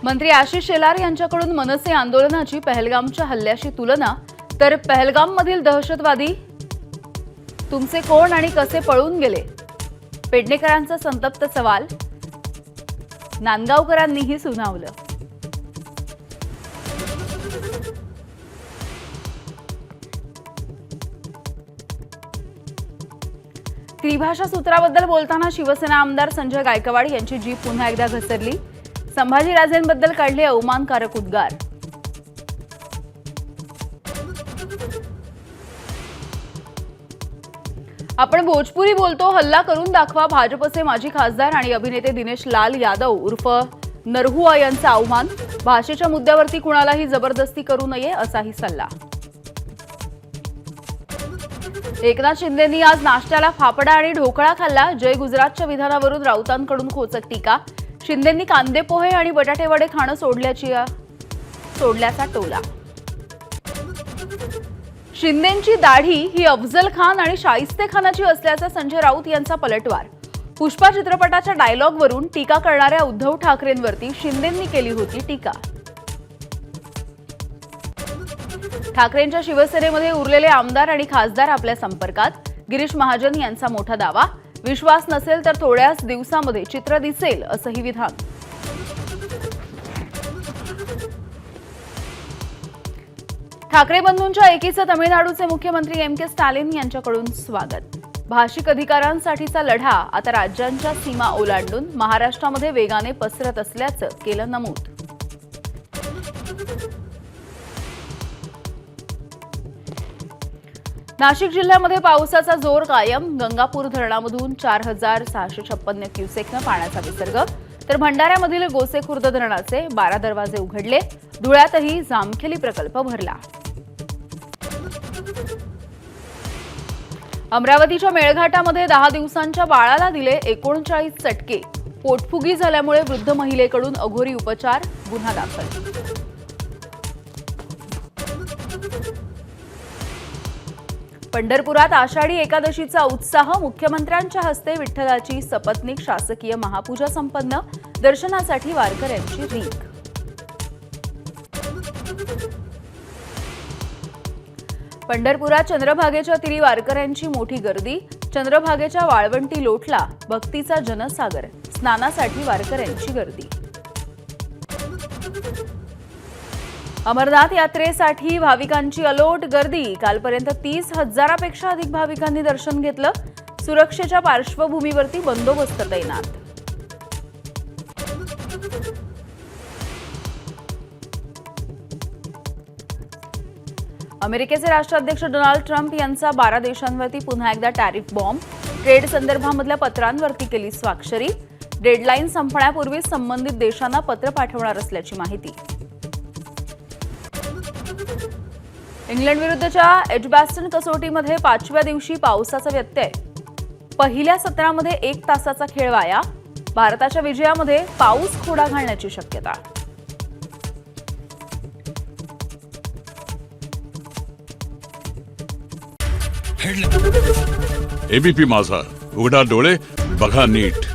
मंत्री आशिष शेलार यांच्याकडून मनसे आंदोलनाची पहलगामच्या हल्ल्याशी तुलना, तर पहलगाममधील दहशतवादी तुमचे कोण आणि कसे पळून गेले? पेडणेकरांचा संतप्त सवाल नांदगावकरांनीही सुनावलं. त्रिभाषा सूत्राबद्दल बोलताना शिवसेना आमदार संजय गायकवाड यांची जीभ पुन्हा एकदा घसरली. संभाजीराजेंबद्दल काढले अवमानकारक उद्गार. आपण भोजपुरी बोलतो, हल्ला करून दाखवा. भाजपचे माजी खासदार आणि अभिनेते दिनेश लाल यादव उर्फ नरहुआ यांचा आव्हान. भाषेच्या मुद्द्यावरती कुणालाही जबरदस्ती करू नये असाही सल्ला. एकनाथ शिंदेंनी आज नाश्त्याला फाफडा आणि ढोकळा खाल्ला. जय गुजरातच्या विधानावरून राऊतांकडून खोचक टीका. शिंदेंनी कांदे पोहे आणि बटाटे वडे खाणं सोडल्याचा टोला. शिंदेंची दाढी ही अफजल खान आणि शाहिस्ते खानाची असल्याचा संजय राऊत यांचा पलटवार. पुष्पा चित्रपटाच्या डायलॉगवरून टीका करणाऱ्या उद्धव ठाकरेंवरती शिंदेंनी केली होती टीका. ठाकरेंच्या शिवसेनेमध्ये उरलेले आमदार आणि खासदार आपल्या संपर्कात. गिरीश महाजन यांचा मोठा दावा. विश्वास नसेल तर थोड्याच दिवसामध्ये चित्र दिसेल असंही विधान. ठाकरे बंधूंच्या एकीचं तमिळनाडूचे मुख्यमंत्री एम के स्टॅलिन यांच्याकडून स्वागत. भाषिक अधिकारांसाठीचा लढा आता राज्यांच्या सीमा ओलांडून महाराष्ट्रामध्ये वेगाने पसरत असल्याचं केलं नमूद. नाशिक जिल्ह्यामध्ये पावसाचा जोर कायम. गंगापूर धरणामधून 4,656 क्युसेकनं पाण्याचा विसर्ग, तर भंडाऱ्यामधील गोसेखुर्द धरणाचे 12 दरवाजे उघडले. धुळ्यातही जामखेली प्रकल्प भरला. अमरावतीच्या मेळघाटामध्ये 10 दिवसांच्या बाळाला दिले 39 चटके. पोटफुगी झाल्यामुळे वृद्ध महिलेकडून अघोरी उपचार, गुन्हा दाखल. पंढरपुरात आषाढी एकादशीचा उत्साह. मुख्यमंत्र्यांच्या हस्ते विठ्ठलाची सपत्नीक शासकीय महापूजा संपन्न. दर्शनासाठी वारकऱ्यांची रीघ. पंढरपुरात चंद्रभागेच्या तीरी वारकऱ्यांची मोठी गर्दी. चंद्रभागेच्या वाळवंटी लोटला भक्तीचा जनसागर. स्नानासाठी वारकऱ्यांची गर्दी. अमरनाथ यात्रेसाठी भाविकांची अलोट गर्दी. कालपर्यंत 30,000पेक्षा अधिक भाविकांनी दर्शन घेतलं. सुरक्षेच्या पार्श्वभूमीवरती बंदोबस्त तैनात. अमेरिकेचे राष्ट्राध्यक्ष डोनाल्ड ट्रम्प यांचा 12 देशांवरती पुन्हा एकदा टॅरिफ बॉम्ब. ट्रेड संदर्भामधल्या पत्रांवरती केली स्वाक्षरी. डेडलाईन संपण्यापूर्वी संबंधित देशांना पत्र पाठवणार असल्याची माहिती. इंग्लंड विरुद्धच्या एजबॅस्टन कसोटीमध्ये 5व्या दिवशी पावसाचा व्यत्यय. पहिल्या सत्रामध्ये 1 तासाचा खेळ वाया. भारताच्या विजयामध्ये पाऊस खोडा घालण्याची शक्यता. एबीपी माझा, उघडा डोळे बघा नीट.